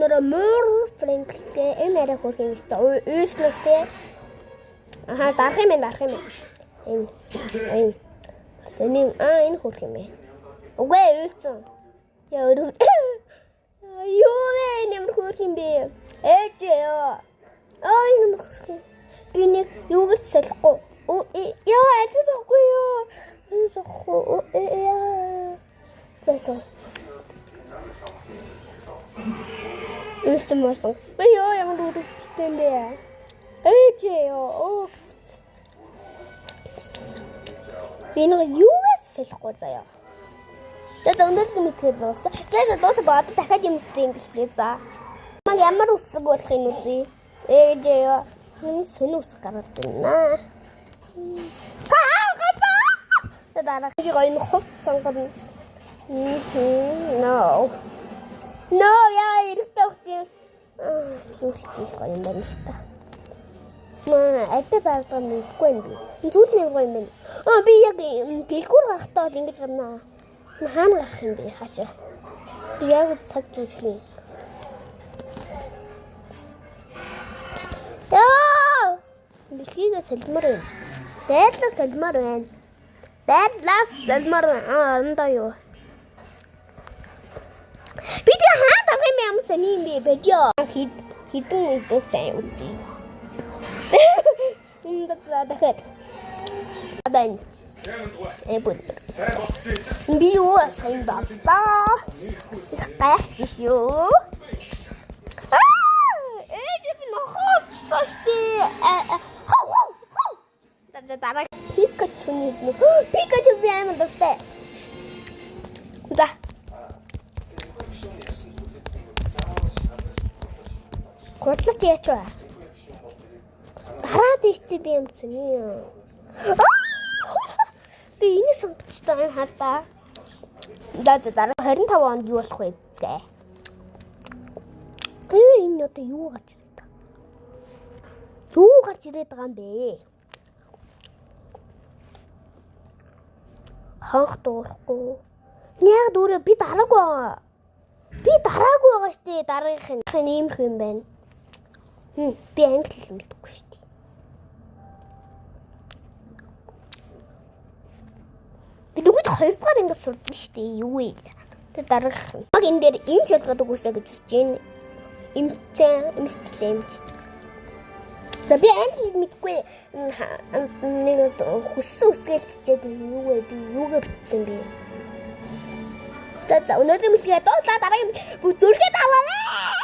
өнөрөө more Frank энэ арай хөрх юм шүү дээ. Үйснэс тий. Аха дарах юм. Энэ. Сэний энэ хөрх юм бэ. Үгүй үйсэн. Яа өрөө. Юу вэ нэмэр хөрх юм бэ? Ээж ёо. Энэ хөрх. Би нэг юугт салахгүй. Яа альсахгүй юу? Энэ зохоо. Тэсо. Үйлдэл мөрсөн. Би ёо ямар үдэгтэй юм бэ? Ээж ёо. Би нэг юугаас салахгүй заяа. Тэгээд өнөөдөр мэтгэр дуусаа. Тэгээд дуусаа бод дахиад юм хэлээ за. Маг ямар үсэг болох юм үзье. Ээж ёо. Энэ сүн үсэг гараад байна. Тэгээд дараа би гоё нэг хувц сонгоно. No. No, яа ирэхтэй хөтөө. Зүйлс гоё юм байна л та. Атаа зардаа мэдгүй юм би. Зүйл нэг гоё юм байна. Би яг дэлгүүр гарахтаа бол ингэж гарнаа. Хаана гарах юм бэ хаашаа? Би яг цаг зүтгэе. Яа! Дэлхийгээ солимор байна. Дайдлаа солимор байна. Дайдлаас солимор андаа юу? Би тэг хаан тарах юм сони юм бэ бэдё. Хитэн үдээс сайн үгүй. Дахиад. Адан. Би юу сайн бафтаа. Гайхчих юу? Ээж би нохооч ташти. Дараа Пикачу нэ. Пикачу би амар дуртай. За. Котлет яач вэ? Хараад ийштэй би юм сони. Би энэ сонгочтой юм хатаа. Дараа 25 онд юу болох вэ гээ? Энэ одоо юу гарч ирээд байгаа? Юу гарч ирээд байгаа юм бэ? Ханх дуурахгүй. Яг дүүрээ би дараагүй байгаа. Би дараагүй байгаа штэ дараагийнх нь иймэрхүү юм байна. Би англи хэл мэдгүй штэ. Би дөнгөж 2 дугаар англи сурдаг штэ юу вэ? Тэг дараагийнх нь. Баг энэ дээр энэ шалгаад өгөөсэй гэж үзэж байна. Имстлэмж. За би англи мэдгүй нэг хүссэн үсгээл хичээд юу вэ? Би юугээ битсэн бэ? За өнөөдөр мэлгээ дуулаа дараагийн зүрхэд аваа.